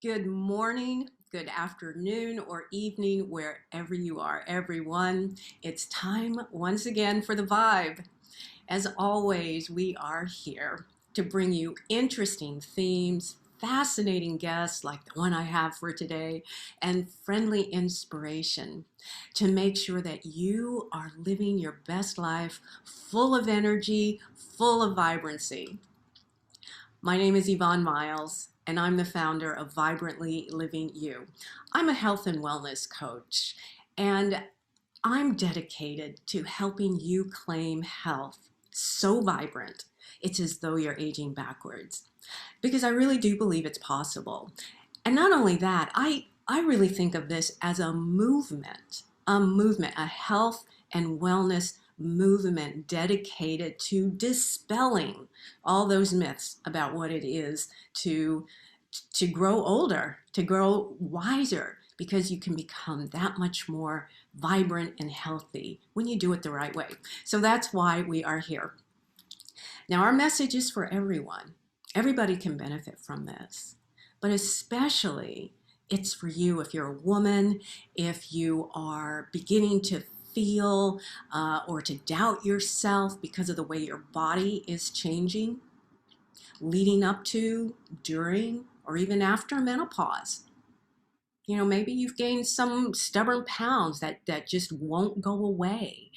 Good morning, good afternoon, or evening, wherever you are, everyone. It's time once again for the vibe. As always, we are here to bring you interesting themes, fascinating guests like the one I have for today, and friendly inspiration to make sure that you are living your best life full of energy, full of vibrancy. My name is Yvonne Miles, and I'm the founder of Vibrantly Living You. I'm a health and wellness coach, and I'm dedicated to helping you claim health so vibrant, it's as though you're aging backwards. Because I really do believe it's possible. And not only that, I really think of this as a health and wellness movement dedicated to dispelling all those myths about what it is to grow older, to grow wiser, because you can become that much more vibrant and healthy when you do it the right way. So that's why we are here. Now, our message is for everyone. Everybody can benefit from this, but especially it's for you if you're a woman, if you are beginning to feel or to doubt yourself because of the way your body is changing, leading up to, during, or even after menopause. You know, maybe you've gained some stubborn pounds that just won't go away.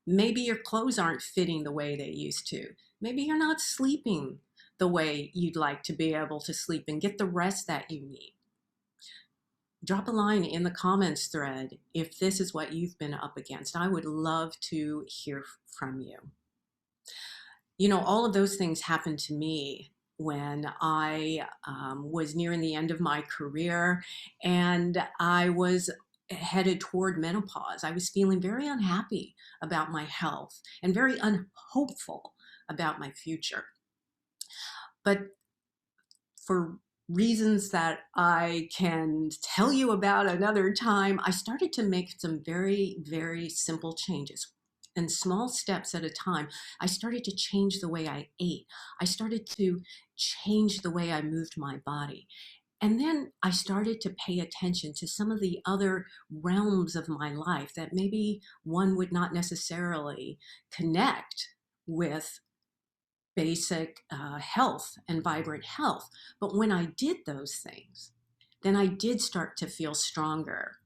Maybe your clothes aren't fitting the way they used to. Maybe you're not sleeping the way you'd like to be able to sleep and get the rest that you need. Drop a line in the comments thread if this is what you've been up against. I would love to hear from you. You know, all of those things happened to me when I was nearing the end of my career and I was headed toward menopause. I was feeling very unhappy about my health and very unhopeful about my future. But for reasons that I can tell you about another time, I started to make some very, very simple changes. In small steps at a time, I started to change the way I ate. I started to change the way I moved my body. And then I started to pay attention to some of the other realms of my life that maybe one would not necessarily connect with basic health and vibrant health. But when I did those things, then I did start to feel stronger.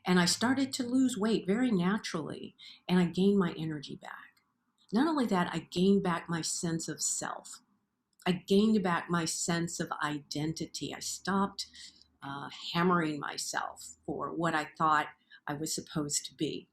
And I started to lose weight very naturally, and I gained my energy back. Not only that, I gained back my sense of self. I gained back my sense of identity. I stopped hammering myself for what I thought I was supposed to be.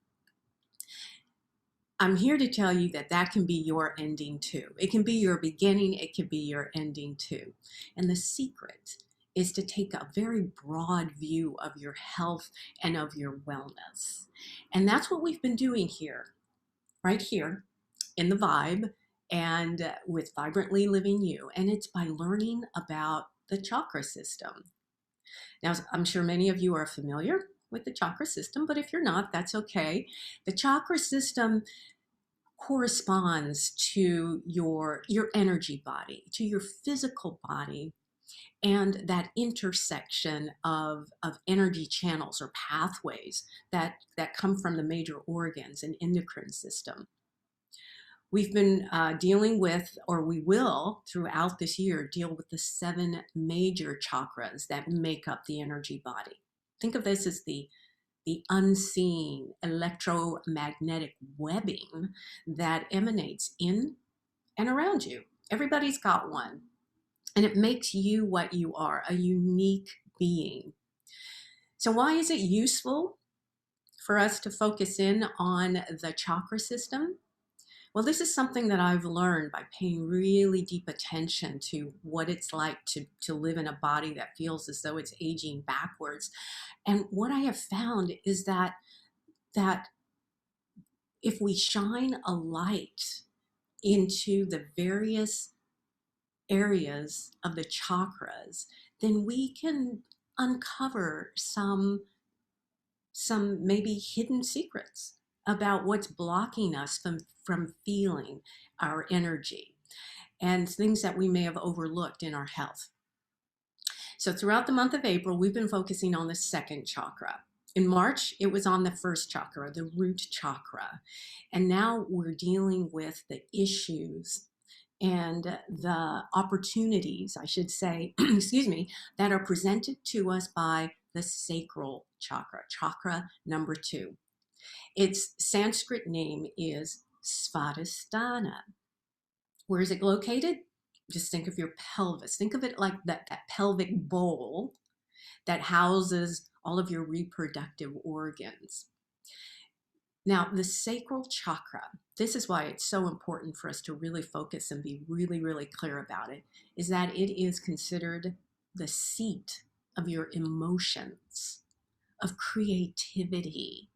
I'm here to tell you that that can be your ending too. It can be your beginning, it can be your ending too. And the secret is to take a very broad view of your health and of your wellness. And that's what we've been doing here, right here in the Vibe and with Vibrantly Living You. And it's by learning about the chakra system. Now, I'm sure many of you are familiar with the chakra system, but if you're not, that's okay. The chakra system corresponds to your energy body, to your physical body, and that intersection of energy channels or pathways that come from the major organs and endocrine system. We've been dealing with, or we will throughout this year, deal with the 7 major chakras that make up the energy body. Think of this as the unseen electromagnetic webbing that emanates in and around you. Everybody's got one, and it makes you what you are, a unique being. So why is it useful for us to focus in on the chakra system? Well, this is something that I've learned by paying really deep attention to what it's like to live in a body that feels as though it's aging backwards. And what I have found is that if we shine a light into the various areas of the chakras, then we can uncover some maybe hidden secrets about what's blocking us from feeling our energy and things that we may have overlooked in our health. So throughout the month of April, we've been focusing on the second chakra. In March, it was on the first chakra, the root chakra. And now we're dealing with the issues and the opportunities, I should say, excuse me, that are presented to us by the sacral chakra, chakra number 2. Its Sanskrit name is Svadhisthana. Where is it located? Just think of your pelvis. Think of it like that pelvic bowl that houses all of your reproductive organs. Now, the sacral chakra, this is why it's so important for us to really focus and be really, really clear about it, is that it is considered the seat of your emotions, of creativity,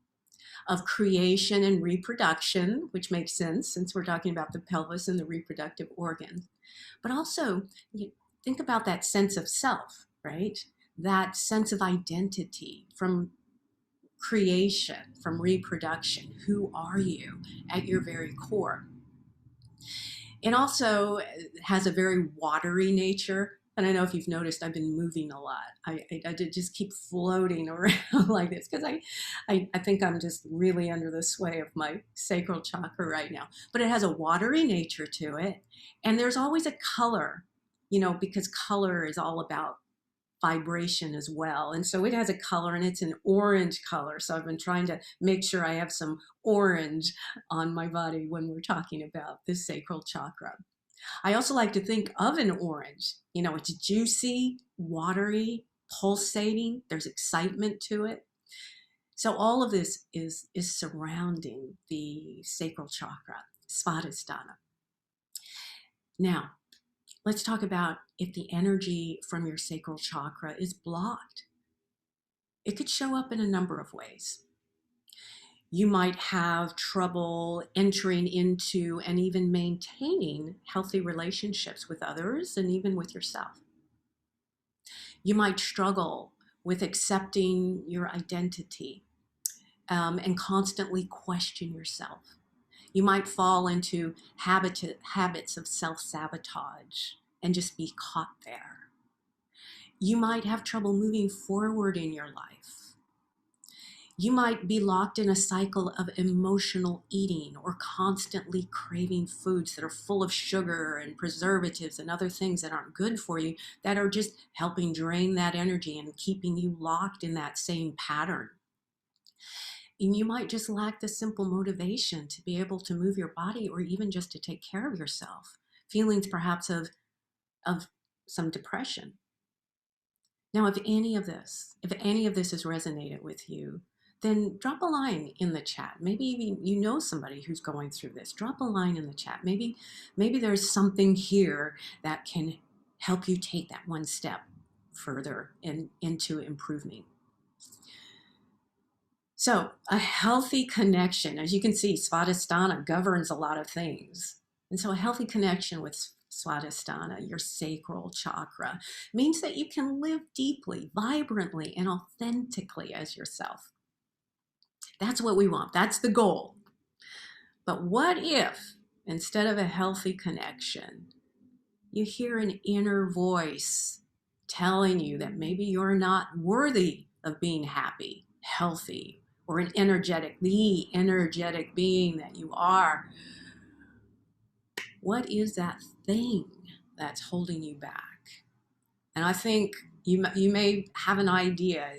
of creation and reproduction, which makes sense since we're talking about the pelvis and the reproductive organs. But also, you think about that sense of self, right? That sense of identity from creation, from reproduction. Who are you at your very core? It also has a very watery nature. And I know if you've noticed, I've been moving a lot. I did just keep floating around like this because I think I'm just really under the sway of my sacral chakra right now. But it has a watery nature to it. And there's always a color, because color is all about vibration as well. And so it has a color, and it's an orange color. So I've been trying to make sure I have some orange on my body when we're talking about this sacral chakra. I also like to think of an orange. It's juicy, watery, pulsating. There's excitement to it. So all of this is surrounding the sacral chakra, Svadhisthana. Now, let's talk about if the energy from your sacral chakra is blocked. It could show up in a number of ways. You might have trouble entering into and even maintaining healthy relationships with others and even with yourself. You might struggle with accepting your identity and constantly question yourself. You might fall into habits of self-sabotage and just be caught there. You might have trouble moving forward in your life. You might be locked in a cycle of emotional eating or constantly craving foods that are full of sugar and preservatives and other things that aren't good for you, that are just helping drain that energy and keeping you locked in that same pattern. And you might just lack the simple motivation to be able to move your body or even just to take care of yourself. Feelings perhaps of some depression. Now, if any of this has resonated with you, then drop a line in the chat. Maybe even you know somebody who's going through this. Drop a line in the chat. Maybe there's something here that can help you take that one step further into improving. So a healthy connection, as you can see, Svadhisthana governs a lot of things. And so a healthy connection with Svadhisthana, your sacral chakra, means that you can live deeply, vibrantly, and authentically as yourself. That's what we want. That's the goal. But what if, instead of a healthy connection, you hear an inner voice telling you that maybe you're not worthy of being happy, healthy, or the energetic being that you are? What is that thing that's holding you back? And I think you may have an idea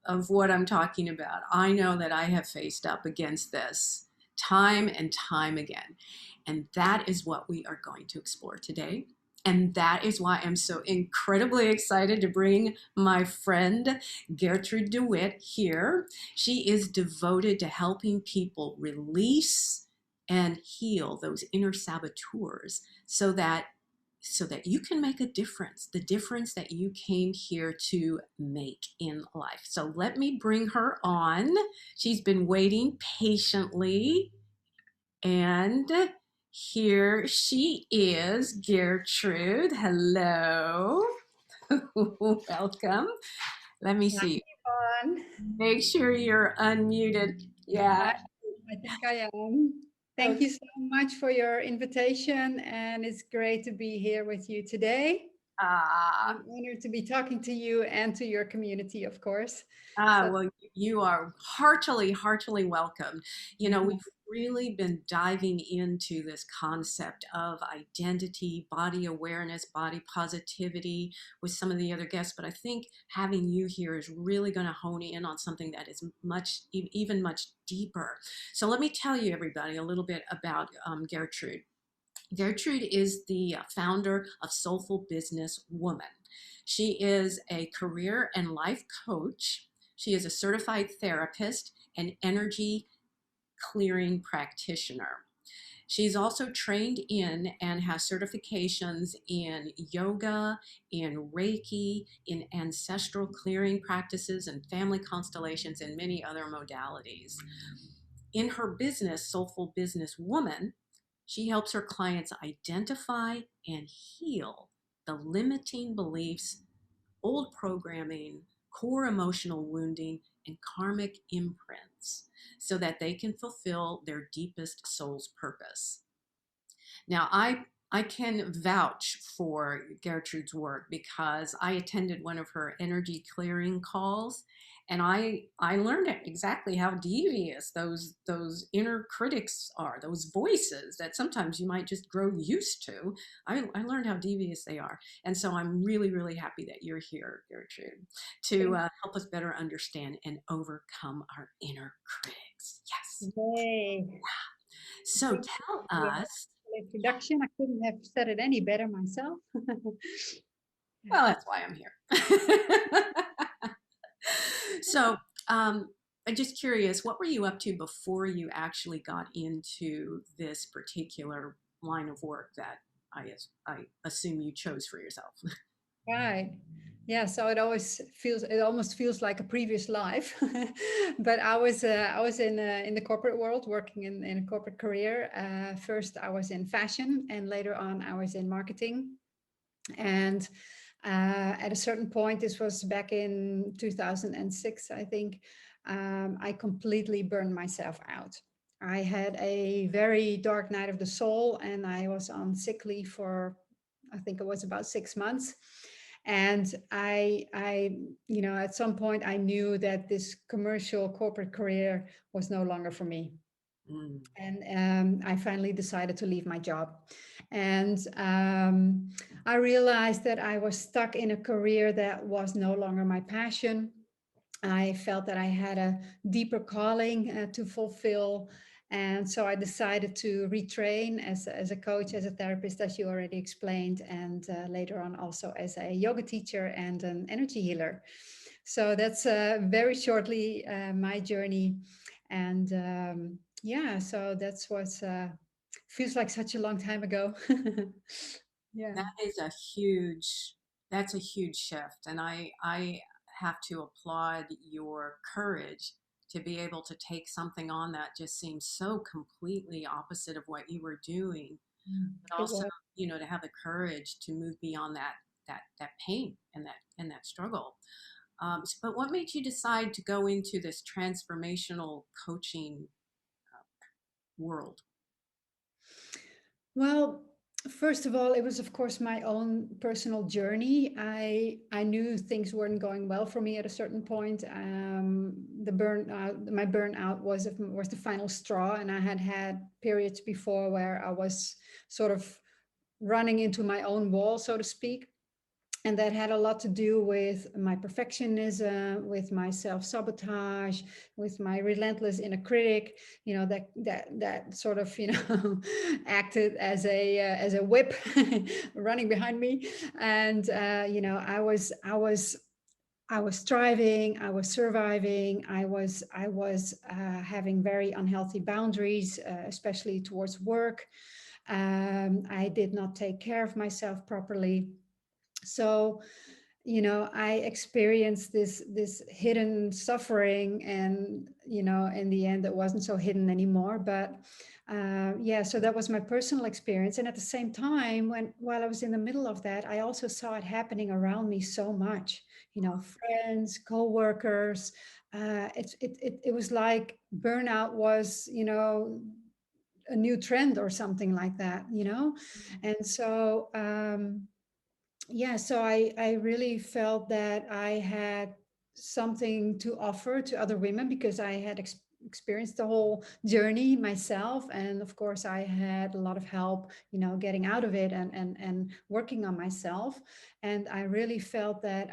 of what I'm talking about. I know that I have faced up against this time and time again. And that is what we are going to explore today. And that is why I'm so incredibly excited to bring my friend Gertrud de Witte here. She is devoted to helping people release and heal those inner saboteurs so that you can make a difference, the difference that you came here to make in life. So let me bring her on. She's been waiting patiently, and here she is, Gertrud. Hello. Welcome. Let me see. Hi, everyone. Make sure you're unmuted. Yeah. I think I am. Thank you so much for your invitation, and it's great to be here with you today. Ah, I'm honored to be talking to you and to your community, of course. ah, So, well, you are heartily, heartily welcome. You know, we've mhm. really been diving into this concept of identity, body awareness, body positivity with some of the other guests, but I think having you here is really going to hone in on something that is much, even much deeper. So let me tell you, everybody, a little bit about Gertrude. Gertrude is the founder of Soulful Business Woman. She is a career and life coach. She is a certified therapist and energy clearing practitioner. She's also trained in and has certifications in yoga, in Reiki, in ancestral clearing practices, and family constellations, and many other modalities. In her business, Soulful Business Woman, she helps her clients identify and heal the limiting beliefs, old programming, core emotional wounding, and karmic imprints so that they can fulfill their deepest soul's purpose. Now, I can vouch for Gertrude's work because I attended one of her energy clearing calls, and I learned exactly how devious those inner critics are, those voices that sometimes you might just grow used to. I learned how devious they are, and so I'm really really happy that you're here, Gertrude, to Thank help us better understand and overcome our inner critics. Yes. you. So Thank you tell for your us. wonderful introduction. I couldn't have said it any better myself. Well, that's why I'm here. So, I'm just curious, what were you up to before you actually got into this particular line of work that I assume you chose for yourself? Right. Yeah, so it almost feels like a previous life. But I was in the corporate world working in a corporate career. First I was in fashion and later on I was in marketing. And at a certain point, this was back in 2006, I think, I completely burned myself out. I had a very dark night of the soul, and I was on sick leave for, I think it was about 6 months. And at some point, I knew that this commercial corporate career was no longer for me. Mm, And I finally decided to leave my job. And I realized that I was stuck in a career that was no longer my passion. I felt that I had a deeper calling to fulfill. And so I decided to retrain as a coach, as a therapist, as you already explained, and later on also as a yoga teacher and an energy healer. So that's very shortly my journey. And yeah, so that's what feels like such a long time ago. Yeah. that is a huge, that's a huge shift, and I have to applaud your courage to be able to take something on that just seems so completely opposite of what you were doing, but It also, was. to have the courage to move beyond that pain and that struggle. But what made you decide to go into this transformational coaching world? Well, first of all, it was of course my own personal journey. I knew things weren't going well for me at a certain point. My burnout was the final straw, and I had had periods before where I was sort of running into my own wall, so to speak. And that had a lot to do with my perfectionism, with my self-sabotage, with my relentless inner critic, that sort of acted as a whip running behind me. And I was striving, I was surviving, I was having very unhealthy boundaries, especially towards work. I did not take care of myself properly. So I experienced this hidden suffering, and in the end it wasn't so hidden anymore. But yeah, so that was my personal experience. And at the same time, while I was in the middle of that, I also saw it happening around me so much. Friends, co-workers. It was like burnout was a new trend or something like that. And so Yeah, so I really felt that I had something to offer to other women because I had experienced the whole journey myself, and of course I had a lot of help, getting out of it and working on myself. And I really felt that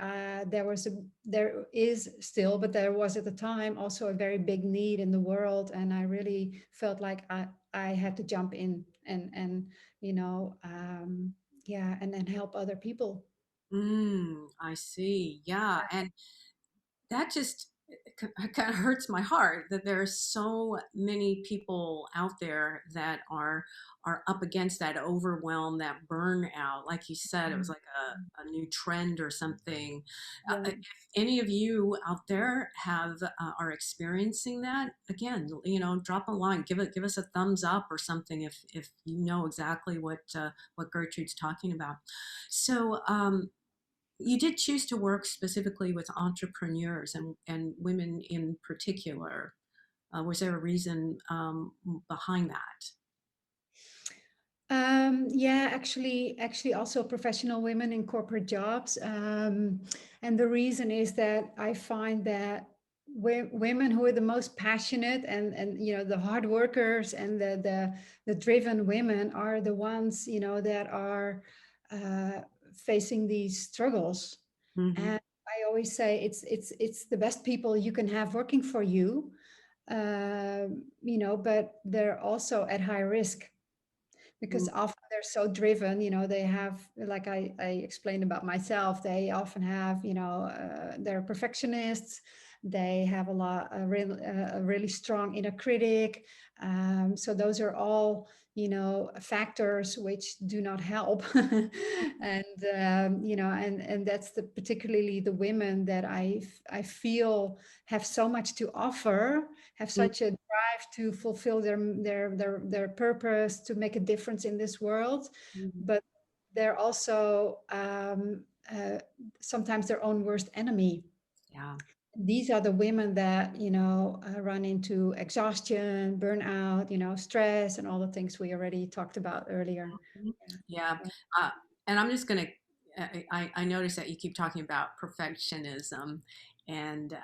there is still, but there was at the time also a very big need in the world, and I really felt like I had to jump in and you know. Yeah, and help other people. I see. Yeah. And that just kind of hurts my heart that there are so many people out there that are up against that overwhelm, that burnout. Like you said, it was Mhm. like a new trend or something. Yeah. If any of you out there have are experiencing that, again, drop a line, give us a thumbs up or something if you know exactly what Gertrude's talking about. So you did choose to work specifically with entrepreneurs and women in particular. Was there a reason behind that? Yeah, actually, also professional women in corporate jobs. And the reason is that I find that women who are the most passionate and the hard workers and the driven women are the ones that are uh, facing these struggles. Hmm. And I always say it's the best people you can have working for you, but they're also at high risk because often they're so driven, they have, like I explained about myself, they often have, they're perfectionists, they have a really strong inner critic. So those are all, factors which do not help. And, and that's particularly the women that I feel have so much to offer, have such a drive to fulfill their purpose, to make a difference in this world, Hmm. but they're also sometimes their own worst enemy. Yeah. These are the women that run into exhaustion, burnout, stress, and all the things we already talked about earlier. Mhm. Yeah. Yeah. Uh, and I'm just going to, I notice that you keep talking about perfectionism. And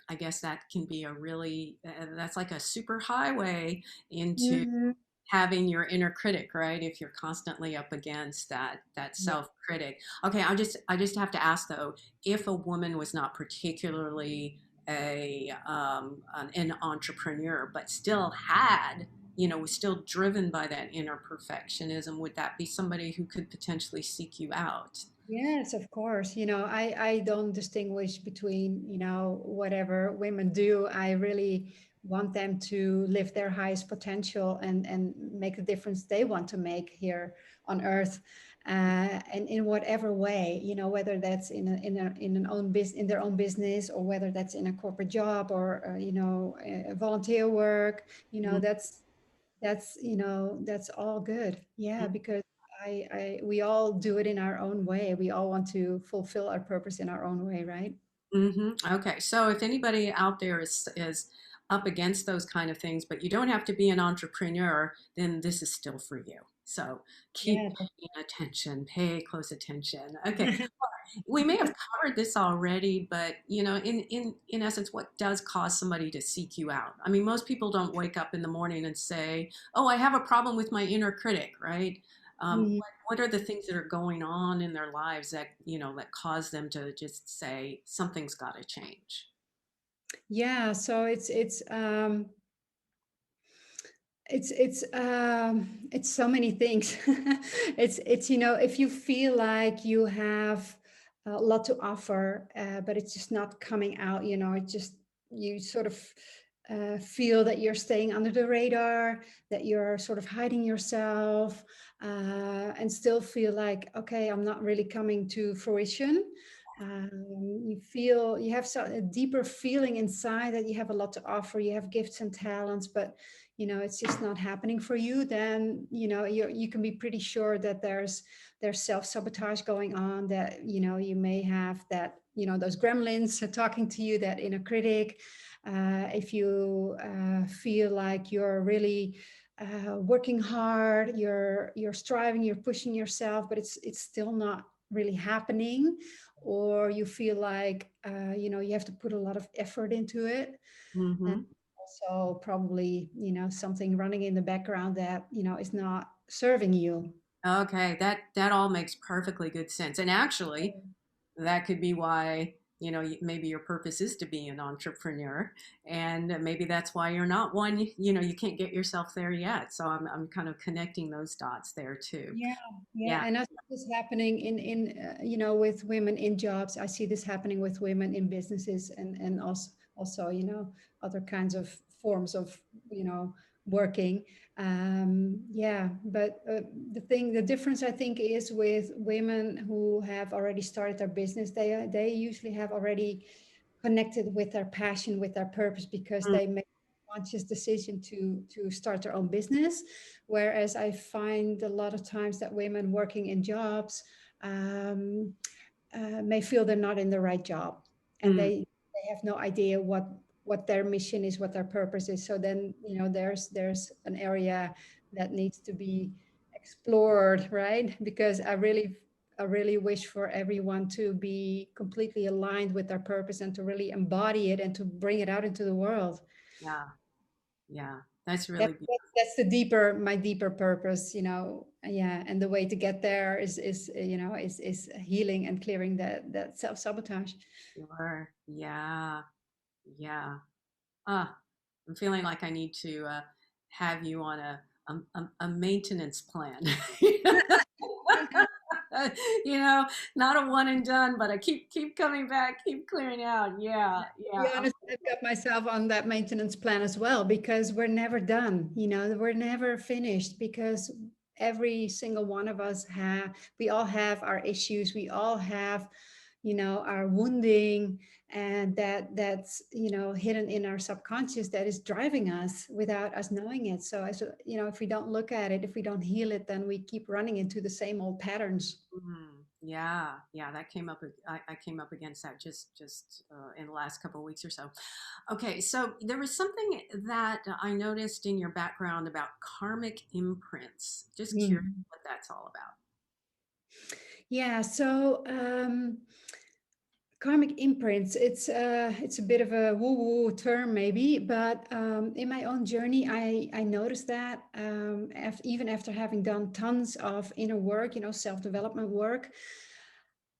I guess that can be a really, that's like a super highway into Mhm. having your inner critic, right? If you're constantly up against that Yeah. self critic. Okay, I just have to ask though, if a woman was not particularly an entrepreneur, but still had, was still driven by that inner perfectionism, would that be somebody who could potentially seek you out? Yes, of course. I don't distinguish between, whatever women do. I really want them to live their highest potential and make the difference they want to make here on earth. And in whatever way, whether that's in an own business, in their own business, or whether that's in a corporate job or, volunteer work, Mhm. that's all good. Yeah, because we all do it in our own way. We all want to fulfill our purpose in our own way, right? Okay, so if anybody out there is up against those kind of things, but you don't have to be an entrepreneur, then this is still for you. So keep Yeah. paying attention, pay close attention. Okay, we may have covered this already, but in essence, what does cause somebody to seek you out? I mean, most people don't wake up in the morning and say, "Oh, I have a problem with my inner critic," right? Mhm. What are the things that are going on in their lives that that cause them to just say something's got to change? Yeah, so it's so many things. It's if you feel like you have a lot to offer, but it's just not coming out. It just, you sort of feel that you're staying under the radar, that you're sort of hiding yourself, and still feel like, okay, I'm not really coming to fruition. You feel you have a deeper feeling inside that you have a lot to offer, you have gifts and talents, but it's just not happening for you. Then you can be pretty sure that there's self-sabotage going on, that you may have that, those gremlins talking to you, that inner critic. If you feel like you're really working hard, you're striving, you're pushing yourself, but it's still not really happening, or you feel like you have to put a lot of effort into it, and Hmm. also probably something running in the background that is not serving you. Okay, that all makes perfectly good sense. And actually, that could be why, maybe your purpose is to be an entrepreneur, and maybe that's why you're not one. You can't get yourself there yet. So I'm kind of connecting those dots there too. Yeah, yeah, Yeah. and I see this happening with women in jobs. I see this happening with women in businesses, and also other kinds of forms of working. Yeah, but the difference I think is with women who have already started their business. They usually have already connected with their passion, with their purpose, because Mm, they make a conscious decision to start their own business. Whereas I find a lot of times that women working in jobs um, may feel they're not in the right job, and mm, they have no idea what their mission is, what their purpose is. So then there's an area that needs to be explored, right? Because I really wish for everyone to be completely aligned with their purpose and to really embody it and to bring it out into the world. yeah. Yeah. That's that, really beautiful. that's my deeper purpose, yeah, and the way to get there is healing and clearing that self-sabotage. Sure. Yeah. Yeah. Ah, I'm feeling like I need to have you on a maintenance plan. you know, not a one and done, but I keep coming back, keep clearing out. Yeah, To yeah. be honest, I've got myself on that maintenance plan as well, because we're never done, we're never finished, because every single one of us we all have our issues, we all have our wounding, and that's hidden in our subconscious, that is driving us without us knowing it. So as if we don't look at it, if we don't heal it, then we keep running into the same old patterns. Yeah, yeah, that came up. I came up against that just in the last couple of weeks or so. Okay, so there was something that I noticed in your background about karmic imprints. Just curious Mm. what that's all about. Yeah, so karmic imprints, it's a bit of a woo-woo term maybe, but in my own journey I noticed that even after having done tons of inner work, self-development work,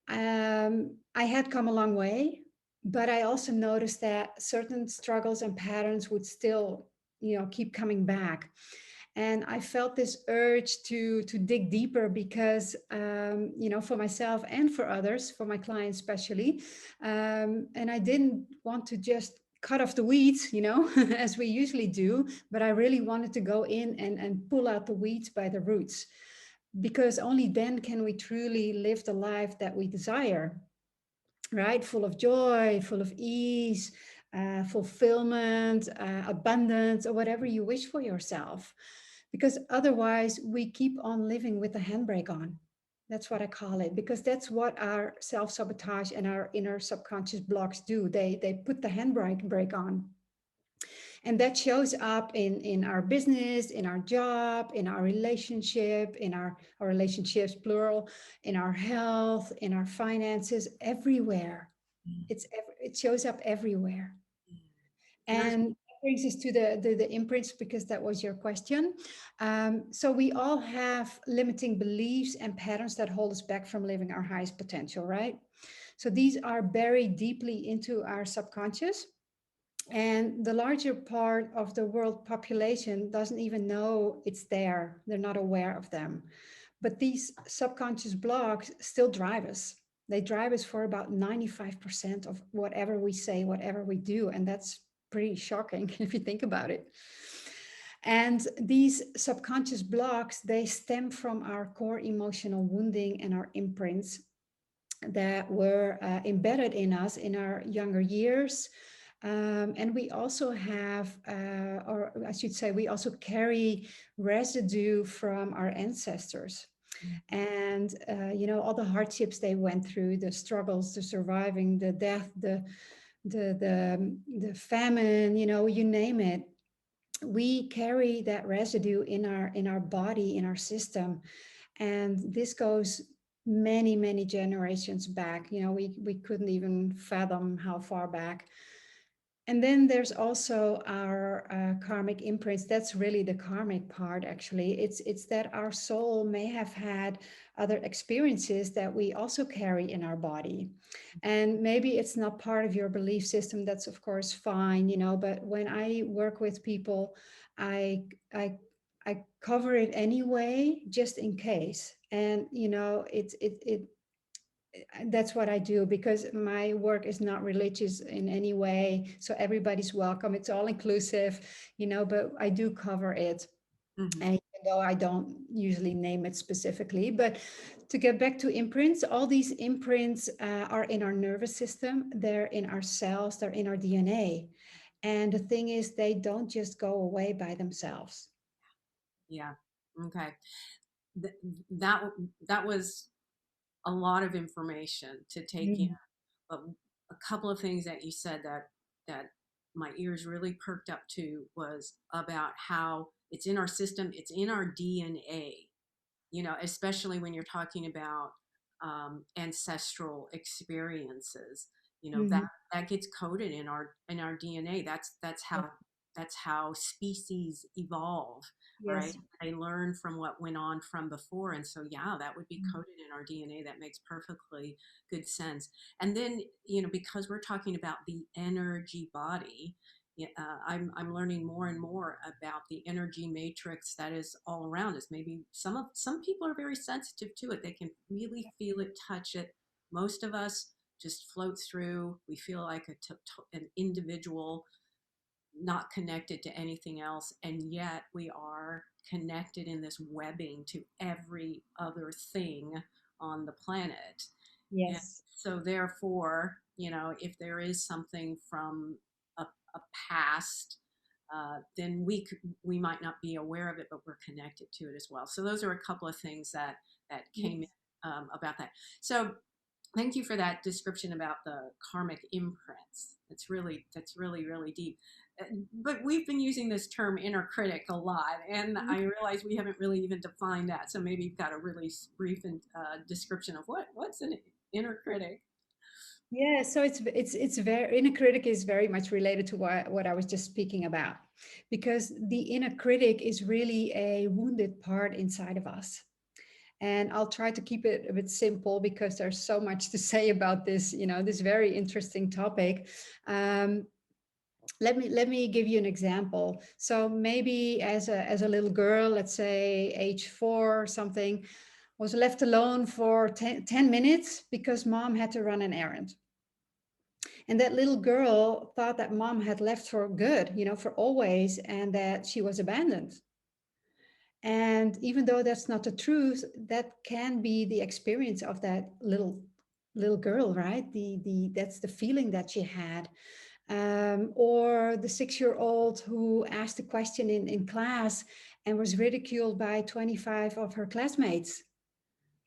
I had come a long way, but I also noticed that certain struggles and patterns would still keep coming back. And I felt this urge to dig deeper, because for myself and for others, for my clients especially, and I didn't want to just cut off the weeds, as we usually do, but I really wanted to go in and pull out the weeds by the roots, because only then can we truly live the life that we desire, right? Full of joy, full of ease, fulfillment, abundance, or whatever you wish for yourself. Because otherwise, we keep on living with the handbrake on. That's what I call it, because that's what our self sabotage and our inner subconscious blocks do. They put the handbrake on, and that shows up in our business, in our job, in our relationship, in our relationships plural, in our health, in our finances, everywhere. It shows up everywhere. There's, And that brings us to the imprints, because that was your question. So we all have limiting beliefs and patterns that hold us back from living our highest potential, right? So these are buried deeply into our subconscious, and the larger part of the world population doesn't even know it's there. They're not aware of them. But these subconscious blocks still drive us. They drive us for about 95% of whatever we say, whatever we do. And that's pretty shocking if you think about it. And these subconscious blocks, they stem from our core emotional wounding and our imprints that were embedded in us in our younger years. And we also have, or I should say, we also carry residue from our ancestors. And, all the hardships they went through, the struggles, the surviving, the death, the famine, you name it. We carry that residue in our body, in our system, and this goes many, many generations back. We couldn't even fathom how far back. And then there's also our karmic imprints. That's really the karmic part, actually. It's that our soul may have had other experiences that we also carry in our body. And maybe it's not part of your belief system. That's of course fine, but when I work with people, I I I cover it anyway, just in case. And that's what I do, because my work is not religious in any way. So everybody's welcome. It's all inclusive, but I do cover it. Hmm. And even though I don't usually name it specifically, but to get back to imprints, all these imprints are in our nervous system, they're in our cells, they're in our DNA. And the thing is, they don't just go away by themselves. Yeah. Okay. Th- that that was a lot of information to take in, Mm. but a couple of things that you said that my ears really perked up to was about how it's in our system, it's in our DNA, especially when you're talking about ancestral experiences, that Mhm. that gets coded in our DNA. That's how species evolve, right? Yes. They learn from what went on from before, and so yeah, that would be Mm. coded in our DNA. That makes perfectly good sense. And then, because we're talking about the energy body, yeah, I'm learning more and more about the energy matrix that is all around us. Maybe some people are very sensitive to it. They can really feel it, touch it. Most of us just floats through. We feel like an individual, not connected to anything else, and yet we are connected in this webbing to every other thing on the planet. And Yes. so, therefore, if there is something from a past, then we might not be aware of it, but we're connected to it as well. So, those are a couple of things that came in Yes. about that. So, thank you for that description about the karmic imprints. That's really really deep. But we've been using this term inner critic a lot, and I realize we haven't really even defined that. So maybe you've got a really brief description of what's an inner critic. Yeah, so it's very, inner critic is very much related to what I was just speaking about, because the inner critic is really a wounded part inside of us. And I'll try to keep it a bit simple because there's so much to say about this, this very interesting topic. Um, let me give you an example. So maybe as a little girl, let's say age 4 or something, was left alone for 10 minutes because mom had to run an errand. And that little girl thought that mom had left for good, for always, and that she was abandoned. And even though that's not the truth, that can be the experience of that little girl, right? The That's the feeling that she had. Or the 6-year-old who asked a question in class and was ridiculed by 25 of her classmates.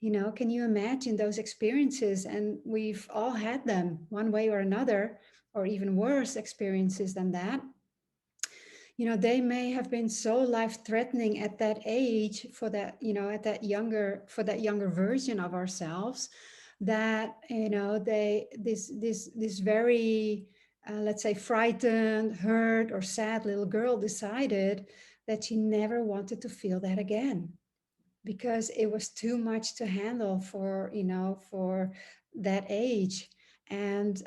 Can you imagine those experiences? And we've all had them one way or another, or even worse experiences than that. They may have been so life threatening at that age, for that, for that younger version of ourselves, that, they this very, let's say, frightened, hurt, or sad little girl decided that she never wanted to feel that again, because it was too much to handle for that age. And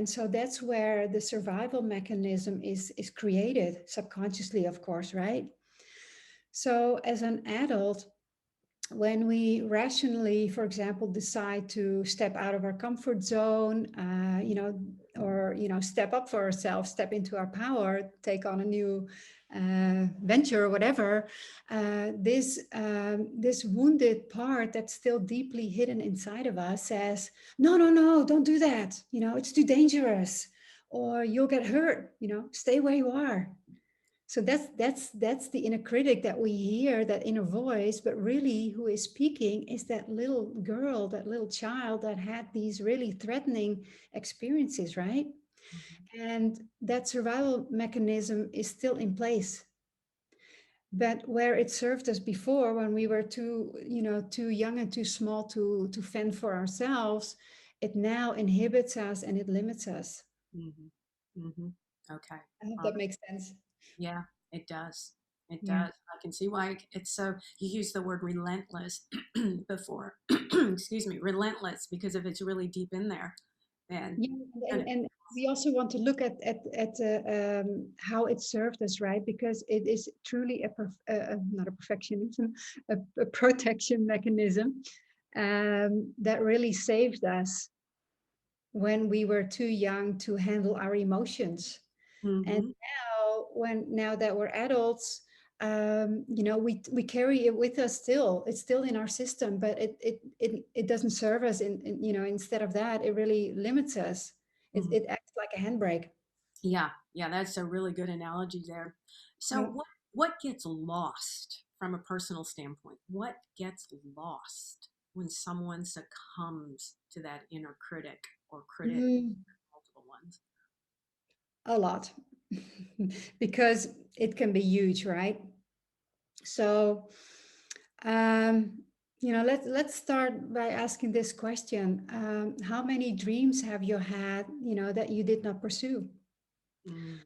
so that's where the survival mechanism is created subconsciously, of course, right? So as an adult, when we rationally, for example, decide to step out of our comfort zone, or step up for ourselves, step into our power, take on a new venture or whatever, this wounded part that's still deeply hidden inside of us says, no, no, no, don't do that. It's too dangerous, or you'll get hurt. Stay where you are. So that's the inner critic that we hear, that inner voice, but really who is speaking is that little girl, that little child that had these really threatening experiences, right? Mhm. And that survival mechanism is still in place. But where it served us before, when we were too, too young and too small to fend for ourselves, it now inhibits us and it limits us. Mhm. Mhm. Okay. I hope All that right. makes sense. Yeah, it does. It Yeah. does. I can see why it's so. You used the word relentless before. Excuse me, relentless, because if it's really deep in there, then Yeah, and and we also want to look at how it served us, right? Because it is truly not a perfectionism, a protection mechanism that really saved us when we were too young to handle our emotions. And mm-hmm, now that we're adults, we carry it with us still. It's still in our system, but it doesn't serve us. Instead of that, it really limits us. It, mm-hmm. it acts like a handbrake. Yeah, yeah, that's a really good analogy there. So Yeah. what gets lost from a personal standpoint? What gets lost when someone succumbs to that inner critic or critic, Mm, multiple ones? a lot, because it can be huge, right? So, um, let's start by asking this question: how many dreams have you had, that you did not pursue? Mm,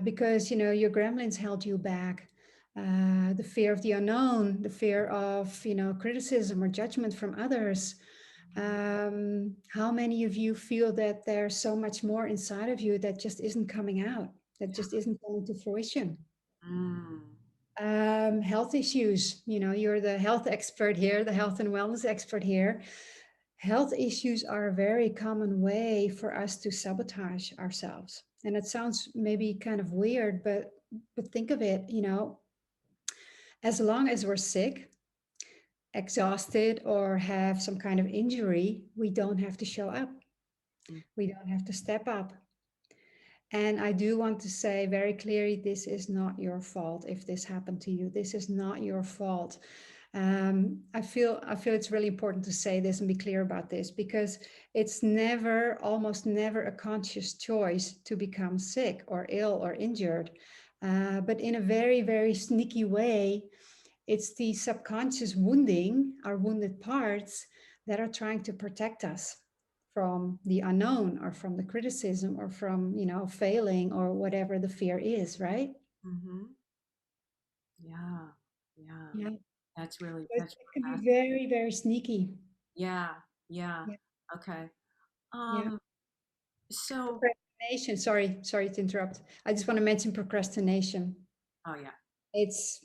Because your gremlins held you back. The fear of the unknown, the fear of criticism or judgment from others. How many of you feel that there's so much more inside of you that just isn't coming out, that just isn't coming to fruition? mm, Health issues, you're the health expert here, the health and wellness expert here. Health issues are a very common way for us to sabotage ourselves. And it sounds maybe kind of weird, but think of it, as long as we're sick, exhausted, or have some kind of injury, we don't have to show up. mm, We don't have to step up. And I do want to say very clearly, this is not your fault if this happened to you. This is not your fault. I feel it's really important to say this and be clear about this, because it's never, almost never, a conscious choice to become sick or ill or injured. But in a very, very sneaky way, it's the subconscious wounding, our wounded parts, that are trying to protect us from the unknown or from the criticism or from, failing or whatever the fear is, right? mm-hmm. Yeah, yeah. Yeah. So it That's it can really be fascinating. very, very sneaky. Yeah, yeah. Yeah. Okay. Yeah. So, Procrastination. Sorry to interrupt. I just want to mention procrastination. oh yeah, It's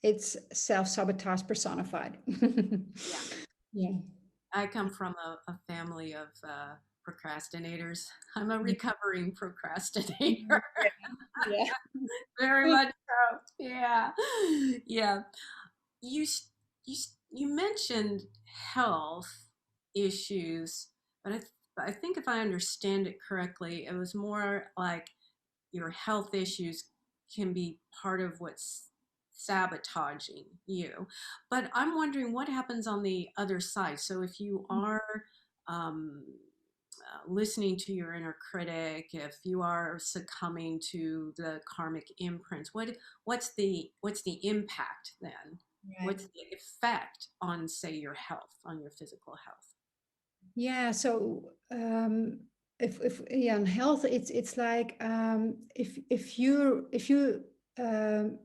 it's self-sabotage personified. yeah. Yeah. I come from a family of procrastinators. I'm a Yeah. recovering procrastinator, Yeah. very Yeah. much so. Yeah, yeah. You mentioned health issues, but I think if I understand it correctly, it was more like your health issues can be part of what's sabotaging you. But I'm wondering what happens on the other side. So if you are um, listening to your inner critic, if you are succumbing to the karmic imprints, what's the impact then? Right. What's the effect on, say, your health, on your physical health? Yeah. So if yeah, on health, it's like if you um,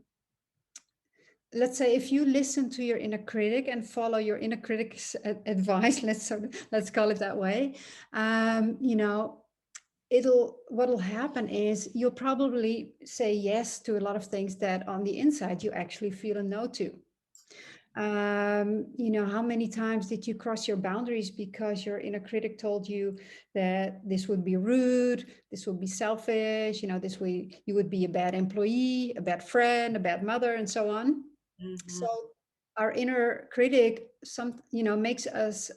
let's say if you listen to your inner critic and follow your inner critic's advice, let's call it that way, you know, it'll what'll happen is you'll probably say yes to a lot of things that on the inside you actually feel a no to. How many times did you cross your boundaries because your inner critic told you that this would be rude, this would be selfish, you would be a bad employee, a bad friend, a bad mother, and so on. So Mm-hmm. our inner critic makes us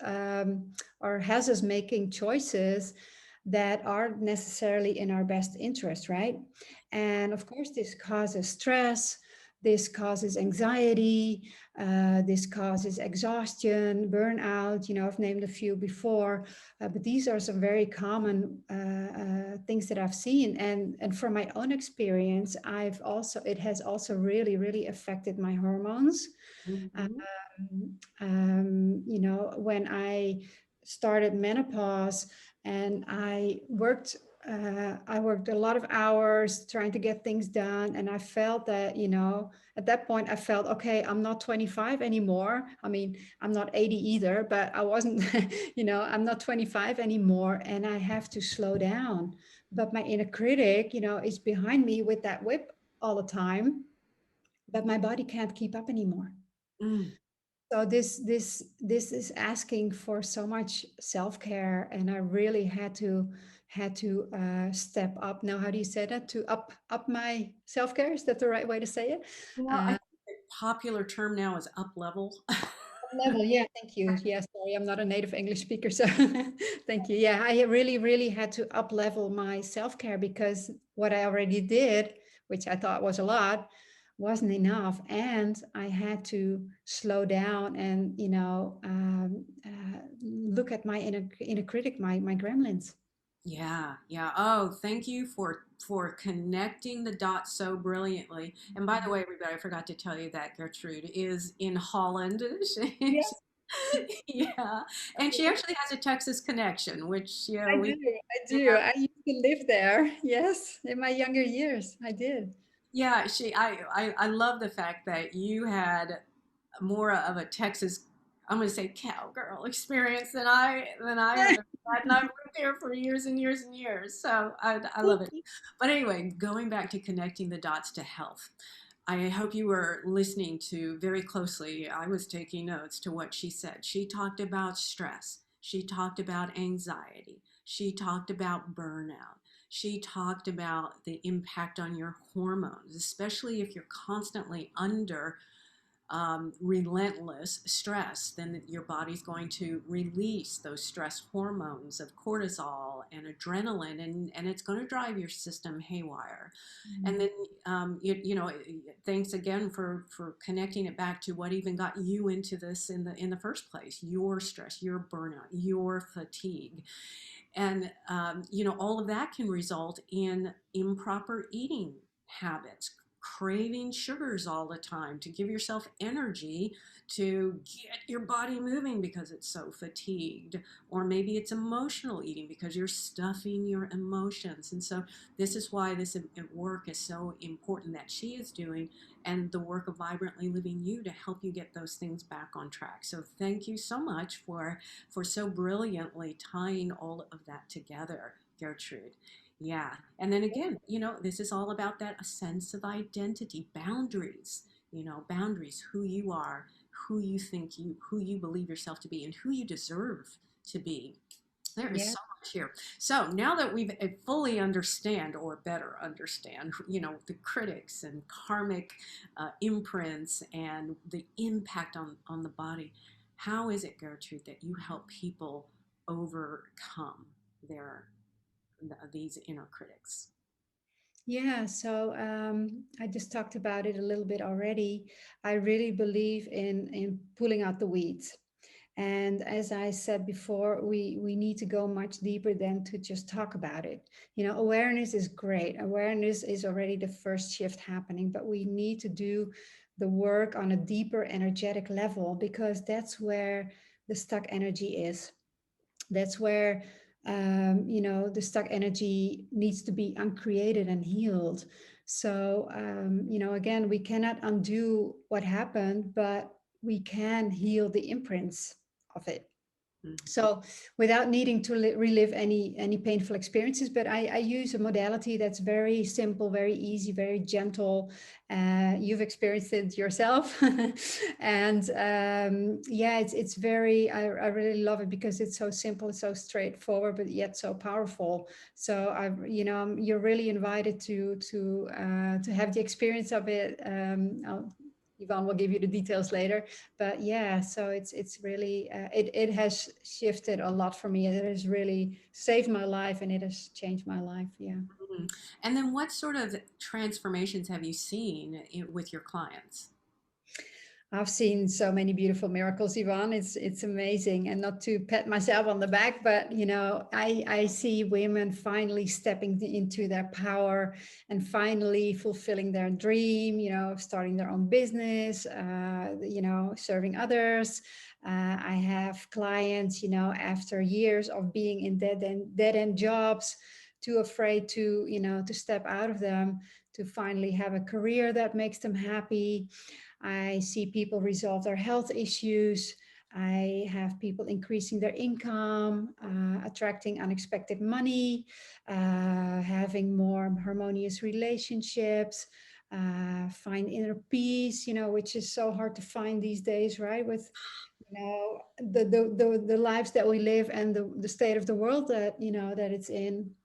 or has us making choices that aren't necessarily in our best interest, right? And of course this causes stress, This causes anxiety, this causes exhaustion, burnout. I've named a few before, but these are some very common things that I've seen. And from my own experience, it has also really, really affected my hormones. Mm-hmm. When I started menopause and I worked a lot of hours trying to get things done. And I felt that, at that point, I felt, okay, I'm not 25 anymore. I mean, I'm not 80 either, but I wasn't, I'm not 25 anymore and I have to slow down. But my inner critic, is behind me with that whip all the time, but my body can't keep up anymore. Mm. So this is asking for so much self-care, and I really had to step up. Now, how do you say that? To up my self-care? Is that the right way to say it? I think the popular term now is up level. Level, yeah, thank you. Yeah, sorry, I'm not a native English speaker, so thank you. Yeah, I really, really had to up level my self-care because what I already did, which I thought was a lot, wasn't enough. And I had to slow down and, look at my inner critic, my gremlins. Yeah, yeah. Oh, thank you for connecting the dots so brilliantly. And by the way, everybody, I forgot to tell you that Gertrude is in Holland. Yes, Yeah, and she actually has a Texas connection, which I do. we I do. yeah I used to live there. Yes, in my younger years, I did. yeah she I love the fact that you had more of a Texas, I'm going to say cowgirl experience than I have ever had, and I've lived here for years and years and years. So I love it. But anyway, going back to connecting the dots to health, I hope you were listening to very closely. I was taking notes to what she said. She talked about stress. She talked about anxiety. She talked about burnout. She talked about the impact on your hormones, especially if you're constantly under relentless stress, then your body's going to release those stress hormones of cortisol and adrenaline, and it's going to drive your system haywire. And then, thanks again for connecting it back to what even got you into this in the first place: your stress, your burnout, your fatigue. And all of that can result in improper eating habits, craving sugars all the time to give yourself energy to get your body moving because it's so fatigued. Or maybe it's emotional eating because you're stuffing your emotions. And so this is why this work is so important that she is doing, and the work of Vibrantly Living You, to help you get those things back on track. So thank you so much for so brilliantly tying all of that together, Gertrude. Yeah. And then again, this is all about that, a sense of identity, boundaries, boundaries, who you are, who you believe yourself to be, and who you deserve to be. There is Yeah. so much here. So now that we've fully understand, or better understand, the critics and karmic imprints and the impact on the body, how is it, Gertrude, that you help people overcome their these inner critics? Yeah, so I just talked about it a little bit already. I really believe in pulling out the weeds. And as I said before, we need to go much deeper than to just talk about it. Awareness is great. Awareness is already the first shift happening, but we need to do the work on a deeper energetic level because that's where the stuck energy is. That's where the stuck energy needs to be uncreated and healed. So again, we cannot undo what happened, but we can heal the imprints of it. Mhm. So without needing to relive any painful experiences, but I use a modality that's very simple, very easy, very gentle. You've experienced it yourself. And yeah, it's very, I really love it because it's so simple, so straightforward, but yet so powerful. So you're really invited to have the experience of it. Yvonne will give you the details later. But yeah, so it's really it has shifted a lot for me. It has really saved my life and it has changed my life. Yeah. Mhm. And then what sort of transformations have you seen with your clients? I've seen so many beautiful miracles, Yvonne. It's amazing, and not to pat myself on the back, but I see women finally stepping into their power and finally fulfilling their dream. Starting their own business. Serving others. I have clients, after years of being in dead end jobs, too afraid to step out of them, to finally have a career that makes them happy. I see people resolve their health issues. I have people increasing their income, attracting unexpected money, having more harmonious relationships, find inner peace, which is so hard to find these days, right? With the lives that we live and the state of the world that it's in.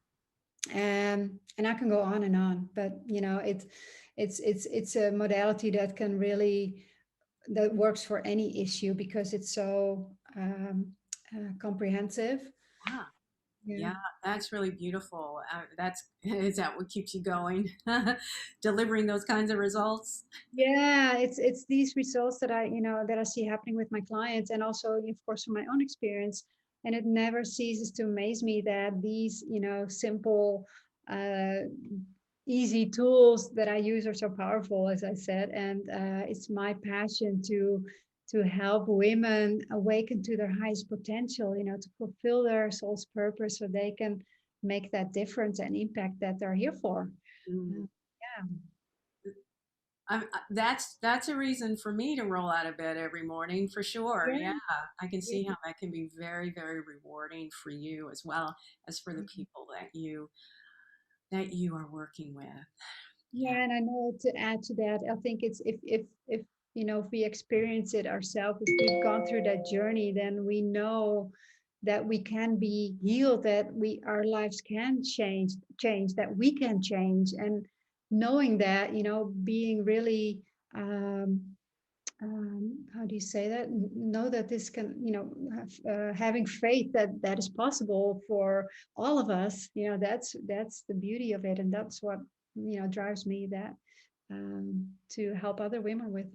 And I can go on and on, but it's a modality that can really that works for any issue because it's so comprehensive. Yeah. Yeah. Yeah, that's really beautiful. That's is that what keeps you going? Delivering those kinds of results? Yeah, it's these results that I see happening with my clients, and also of course from my own experience. And it never ceases to amaze me that these simple, uh, easy tools that I use are so powerful, as I said. And it's my passion to help women awaken to their highest potential, to fulfill their soul's purpose, so they can make that difference and impact that they're here for. Mm. Uh, yeah. That's a reason for me to roll out of bed every morning for sure. Yeah. Yeah, I can Yeah. see how that can be very, very rewarding for you as well as for the people that you are working with. Yeah. Yeah, and I know to add to that, I think it's if if we experience it ourselves, if we've gone through that journey, then we know that we can be healed, that we our lives can change, that we can change, and knowing that, being really um, how do you say that? Know that this can, having faith that that is possible for all of us. That's the beauty of it, and that's what drives me that to help other women with.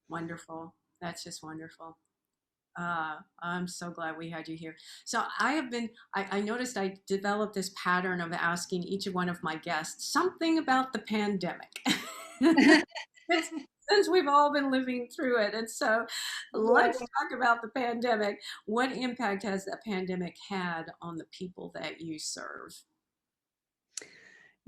Wonderful. That's just wonderful. I'm so glad we had you here. So I noticed I developed this pattern of asking each one of my guests something about the pandemic. since, since we've all been living through it. And so let's Yeah. talk about the pandemic. What impact has the pandemic had on the people that you serve?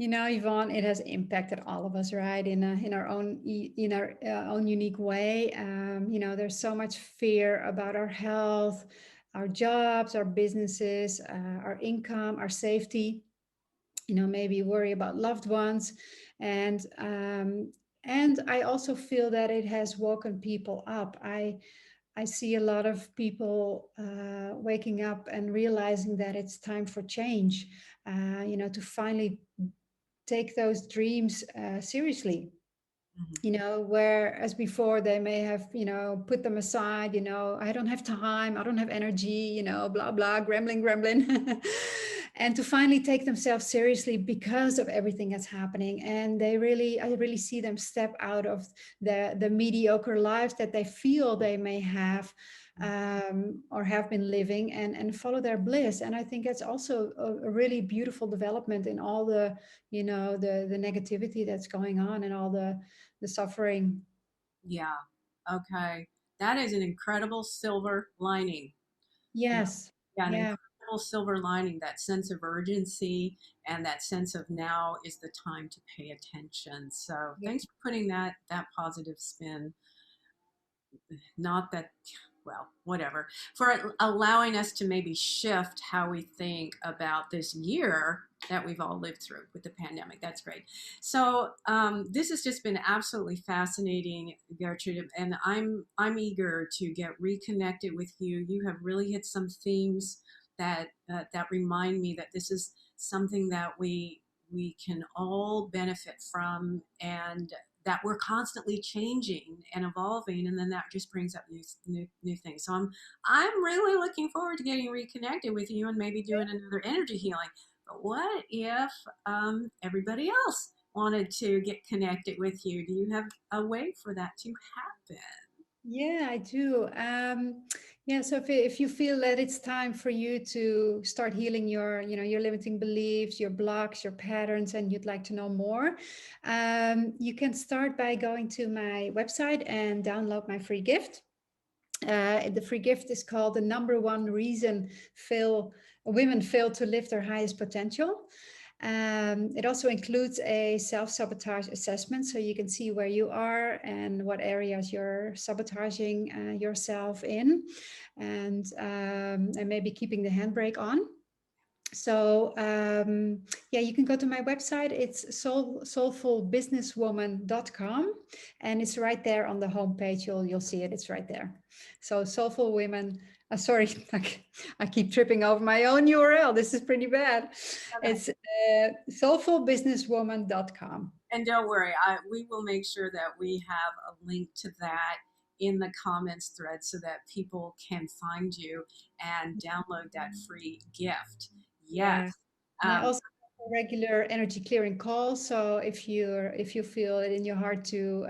Yvonne, it has impacted all of us, right? In our own in our own unique way. There's so much fear about our health, our jobs, our businesses, our income, our safety. Maybe worry about loved ones, and I also feel that it has woken people up. I see a lot of people waking up and realizing that it's time for change. To finally take those dreams seriously. Mhm. Whereas before they may have put them aside. I don't have time, I don't have energy, blah blah, grambling. And to finally take themselves seriously because of everything that's happening, and I really see them step out of the mediocre lives that they feel they may have, or have been living, and follow their bliss. And I think that's also a really beautiful development in all the negativity that's going on, and all the suffering. Yeah. Okay. That is an incredible silver lining. Yeah. Yes. Yeah, an Yeah. incredible silver lining, that sense of urgency and that sense of now is the time to pay attention. So Yeah. thanks for putting that positive spin. Not that, well, whatever, for allowing us to maybe shift how we think about this year that we've all lived through with the pandemic. That's great. So this has just been absolutely fascinating, Gertrude, and I'm eager to get reconnected with you. You have really hit some themes that remind me that this is something that we can all benefit from, and that we're constantly changing and evolving, and then that just brings up new things. So I'm really looking forward to getting reconnected with you and maybe doing another energy healing. But what if everybody else wanted to get connected with you? Do you have a way for that to happen? Yeah, I do. Yeah, so if you feel that it's time for you to start healing your, your limiting beliefs, your blocks, your patterns, and you'd like to know more, you can start by going to my website and download my free gift. The free gift is called "The Number One Reason Women Fail to Live Their Highest Potential." It also includes a self-sabotage assessment, so you can see where you are and what areas you're sabotaging yourself in, and maybe keeping the handbrake on. So yeah, you can go to my website. It's soulfulbusinesswoman.com, and it's right there on the homepage. You'll see it. It's right there. So Soulful Women. Sorry, I keep tripping over my own URL. This is pretty bad. It's soulfulbusinesswoman.com. And don't worry, we will make sure that we have a link to that in the comments thread so that people can find you and download that free gift. Yes. Yeah. And I also have a regular energy clearing call. So if you feel it in your heart to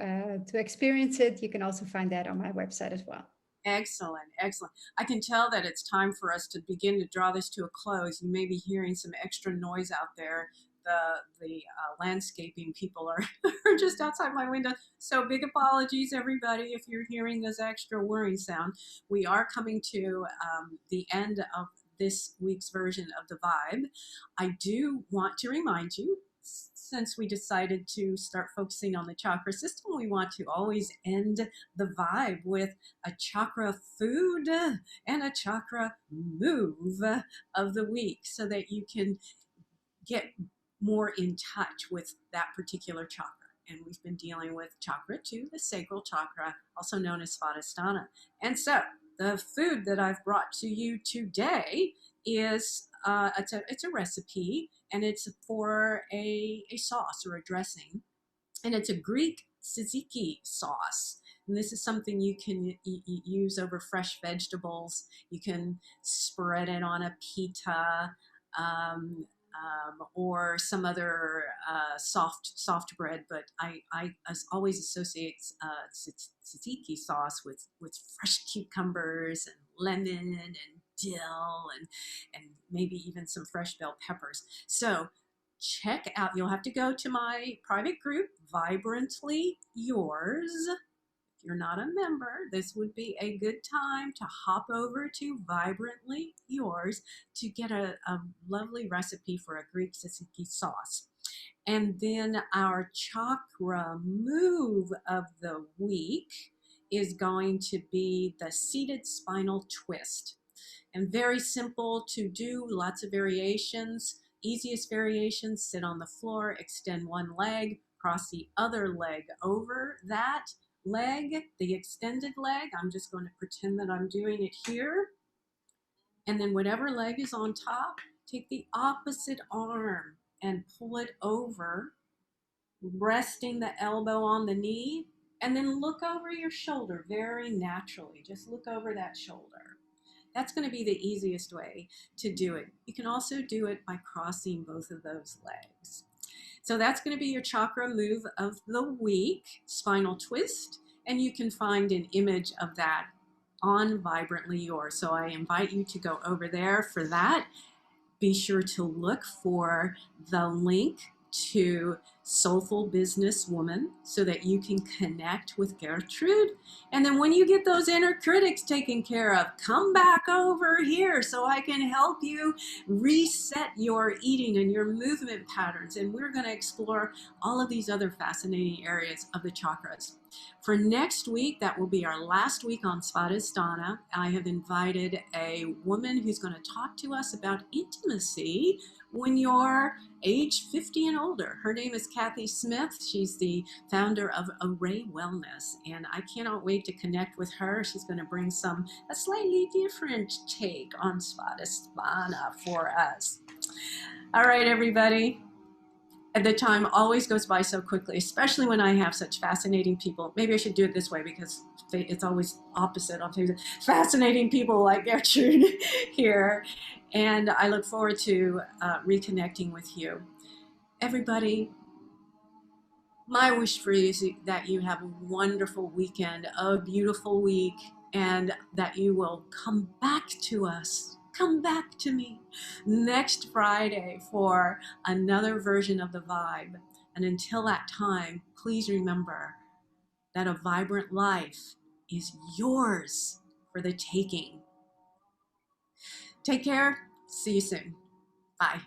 experience it, you can also find that on my website as well. Excellent, excellent. I can tell that it's time for us to begin to draw this to a close. You may be hearing some extra noise out there. The landscaping people are, are just outside my window. So big apologies, everybody, if you're hearing this extra whirring sound. We are coming to the end of this week's version of The Vibe. I do want to remind you, since we decided to start focusing on the chakra system, we want to always end the vibe with a chakra food and a chakra move of the week so that you can get more in touch with that particular chakra. And we've been dealing with chakra 2, the sacral chakra, also known as Svadhisthana. And so the food that I've brought to you today is it's a recipe, and it's for a sauce or a dressing, and it's a Greek tzatziki sauce. And this is something you can use over fresh vegetables. You can spread it on a pita, or some other soft bread. But I always associate tzatziki sauce with fresh cucumbers and lemon and dill and maybe even some fresh bell peppers. So check out, you'll have to go to my private group, Vibrantly Yours. If you're not a member, this would be a good time to hop over to Vibrantly Yours to get a lovely recipe for a Greek tzatziki sauce. And then our chakra move of the week is going to be the seated spinal twist. And very simple to do, lots of variations. Easiest variations: sit on the floor, extend one leg, cross the other leg over that leg, the extended leg. I'm just going to pretend that I'm doing it here. And then whatever leg is on top, take the opposite arm and pull it over, resting the elbow on the knee, and then look over your shoulder very naturally. Just look over that shoulder. That's going to be the easiest way to do it. You can also do it by crossing both of those legs. So that's going to be your chakra move of the week, spinal twist, and you can find an image of that on Vibrantly Yours. So I invite you to go over there for that. Be sure to look for the link to Soulful Businesswoman so that you can connect with Gertrud. And then when you get those inner critics taken care of, come back over here so I can help you reset your eating and your movement patterns. And we're going to explore all of these other fascinating areas of the chakras. For next week, that will be our last week on Svadhisthana. I have invited a woman who's going to talk to us about intimacy when you're age 50 and older. Her name is Kathy Smith. She's the founder of Array Wellness, and I cannot wait to connect with her. She's going to bring a slightly different take on Svadhisthana for us. All right, everybody. And the time always goes by so quickly, especially when I have such fascinating people. Maybe I should do it this way because it's always opposite on Facebook. Fascinating people like Gertrud here. And I look forward to reconnecting with you. Everybody, my wish for you is that you have a wonderful weekend, a beautiful week, and that you will come back to us, come back to me next Friday for another version of the vibe. And until that time, please remember that a vibrant life is yours for the taking. Take care. See you soon. Bye.